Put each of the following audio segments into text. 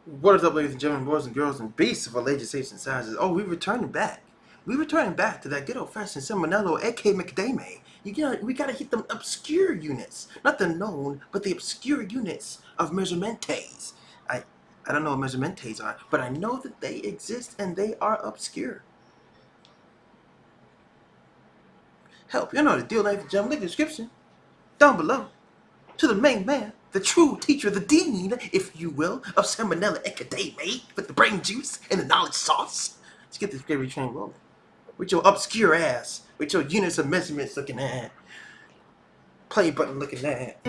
What is up, ladies and gentlemen, boys and girls, and beasts of all ages, shapes, and sizes? Oh, we're returning back. We're returning back to that good old-fashioned Seminello, aka McDame. We gotta hit them obscure units. Not the known, but the obscure units of measurementes. I don't know what measurementes are, but I know that they exist and they are obscure. Help, you know the deal, ladies and gentlemen. Link in the description down below to the main man, the true teacher, the dean, if you will, of Salmonella Academy, with the brain juice and the knowledge sauce. Let's get this gravy train rolling. With your obscure ass, with your units of measurements looking at, play button looking at.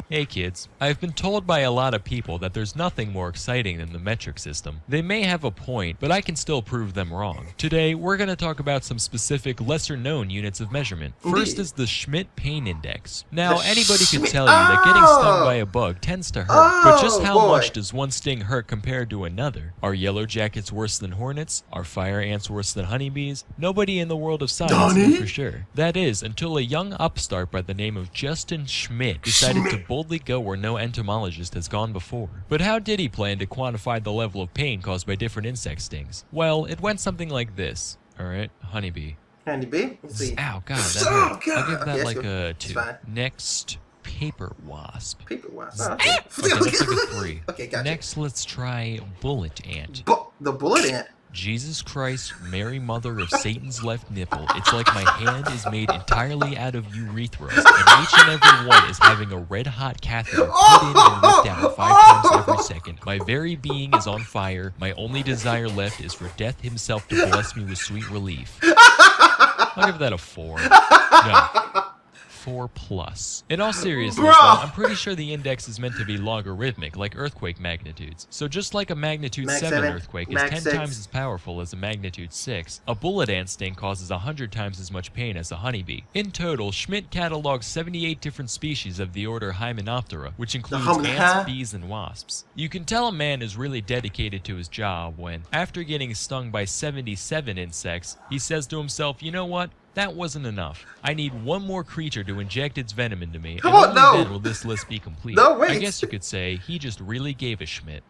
Hey kids, I've been told by a lot of people that there's nothing more exciting than the metric system. They may have a point, but I can still prove them wrong. Today, we're going to talk about some specific lesser-known units of measurement. First is the Schmidt pain index. Now, anybody could tell you that getting stung by a bug tends to hurt, but just how much does one sting hurt compared to another? Are yellow jackets worse than hornets? Are fire ants worse than honeybees? Nobody in the world of science knew for sure. That is, until a young upstart by the name of Justin Schmidt decided to boldly go where no entomologist has gone before. But how did he plan to quantify the level of pain caused by different insect stings? Well, it went something like this. Alright, honeybee. Honeybee? Let's see. Ow, God, that hurt. God. I'll give that Okay, like a 2. Fine. Next, paper wasp. Paper wasp. Okay, that's like a 3. Okay, gotcha. Next, let's try bullet ant. The bullet ant? Jesus Christ, Mary Mother of Satan's left nipple. It's like my hand is made entirely out of urethras, and each and every one is having a red-hot catheter put in and ripped out 5 times every second. My very being is on fire. My only desire left is for death himself to bless me with sweet relief. I'll give that a 4. No. 4+. In all seriousness, though, I'm pretty sure the index is meant to be logarithmic, like earthquake magnitudes. So just like a magnitude 7 earthquake is 10 times as powerful as a magnitude 6, a bullet ant sting causes 100 times as much pain as a honeybee. In total, Schmidt cataloged 78 different species of the order Hymenoptera, which includes ants, bees, and wasps. You can tell a man is really dedicated to his job when, after getting stung by 77 insects, he says to himself, you know what? That wasn't enough. I need one more creature to inject its venom into me, and only then will this list be complete. I guess you could say he just really gave a Schmidt.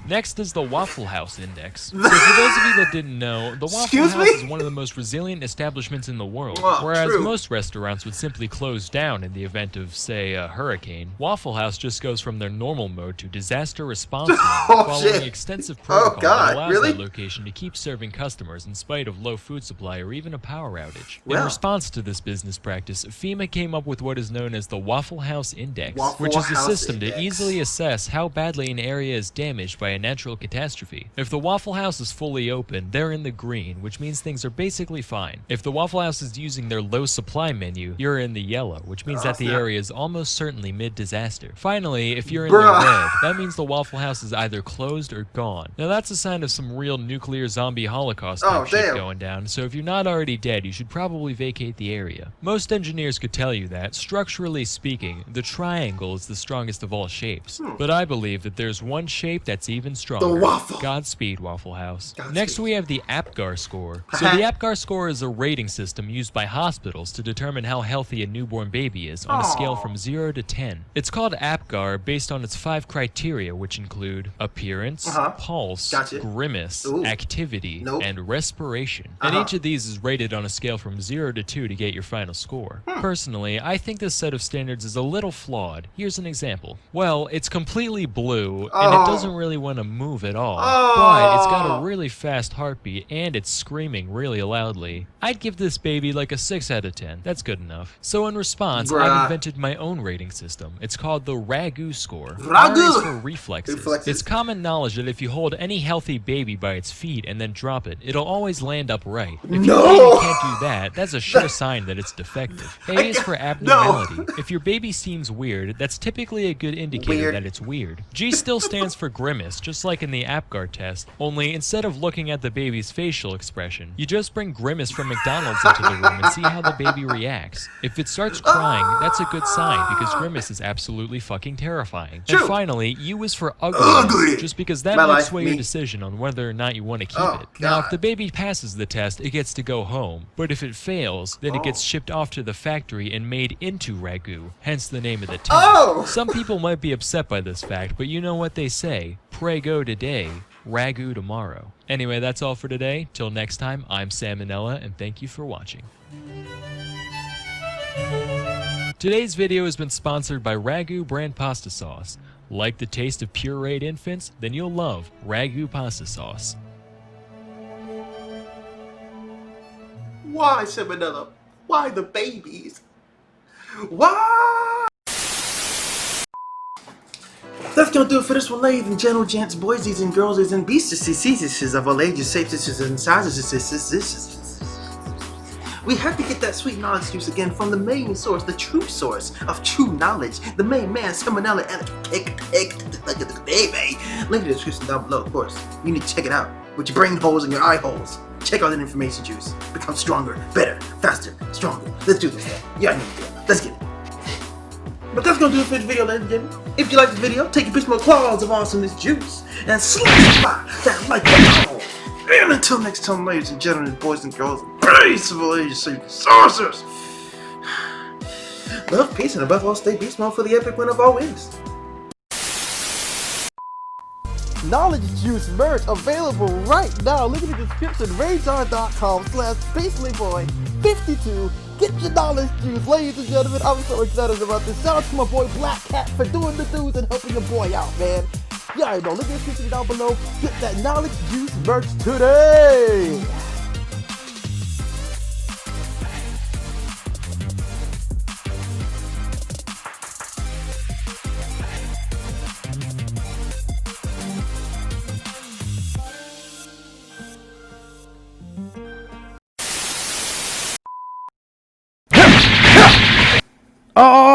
Next is the Waffle House Index. So for those of you that didn't know, the Waffle House is one of the most resilient establishments in the world. Whereas most restaurants would simply close down in the event of, say, a hurricane, Waffle House just goes from their normal mode to disaster response mode, following extensive protocol that allows that location to keep serving customers in spite of low food supply or even a power outage. In response to this business practice, FEMA came up with what is known as the Waffle House Index, which is a system to easily assess how badly an area is damaged by a natural catastrophe. If the Waffle House is fully open, they're in the green, which means things are basically fine. If the Waffle House is using their low supply menu, you're in the yellow, which means that the area is almost certainly mid-disaster. Finally, if you're in the red, that means the Waffle House is either closed or gone. Now that's a sign of some real nuclear zombie holocaust type shit going down, so if you're not already dead, you should probably vacate the area. Most engineers could tell you that, structurally speaking, the triangle is the strongest of all shapes. But I believe that there's one shape that's even stronger. The waffle. Godspeed, Waffle House. Next, we have the Apgar Score. So the Apgar Score is a rating system used by hospitals to determine how healthy a newborn baby is on a scale from 0 to 10. It's called Apgar based on its 5 criteria, which include appearance, pulse, grimace, activity, and respiration. And each of these is rated on a scale from 0 to 2 to get your final score. Personally, I think this set of standards is a little flawed. Here's an example. Well, it's completely blue, and it doesn't really want to move at all, but it's got a really fast heartbeat and it's screaming really loudly. I'd give this baby like a 6 out of 10. That's good enough. So in response, I've invented my own rating system. It's called the Ragu score. R is for reflexes. It's common knowledge that if you hold any healthy baby by its feet and then drop it, it'll always land upright. If your baby can't do that, that's a sure sign that it's defective. A is for abnormality. If your baby seems weird, that's typically a good indicator that it's weird. G still stands for Grimace, just like in the Apgar test, only instead of looking at the baby's facial expression, you just bring Grimace from McDonald's into the room and see how the baby reacts. If it starts crying, that's a good sign because Grimace is absolutely fucking terrifying. True. And finally, U is for ugly, just because that might sway your me. decision on whether or not you want to keep it. Now, if the baby passes the test, it gets to go home, but if it fails, then it gets shipped off to the factory and made into Ragu, hence the name of the test. Some people might be upset by this fact, but you know what they say, pray go today, Ragu tomorrow. Anyway, that's all for today. Till next time, I'm Sam and Nella, and thank you for watching. Today's video has been sponsored by Ragu brand pasta sauce. Like the taste of pureed infants? Then you'll love Ragu pasta sauce. Why, Salmonella? Why the babies? Why? That's gonna do it for this one, ladies and gentle gents, boysies and girlsies and beastises of all ages, shapes and sizes. We have to get that sweet knowledge juice again from the main source, the true source of true knowledge, the main man, Salmonella, and baby. Link in the description down below, of course. You need to check it out with your brain holes and your eye holes. Check out that information juice. Become stronger, better, faster, stronger. Let's do this thing. Yeah, I need to do it. Let's get it. But that's gonna do it for this video, ladies and gentlemen. If you like this video, take your personal claws of awesomeness juice and slash that like button. And until next time, ladies and gentlemen, boys and girls, peaceful ages, sorcerers. Love, peace, and above all, stay beast mode for the epic win of always. Knowledge Juice merch available right now. Look at the description, radar.com/basicallyboy52. Get your knowledge juice, ladies and gentlemen. I'm so excited about this. Shout out to my boy Black Cat for doing the dudes and helping your boy out, man. You already know. Look at the description down below. Get that knowledge juice merch today. Oh!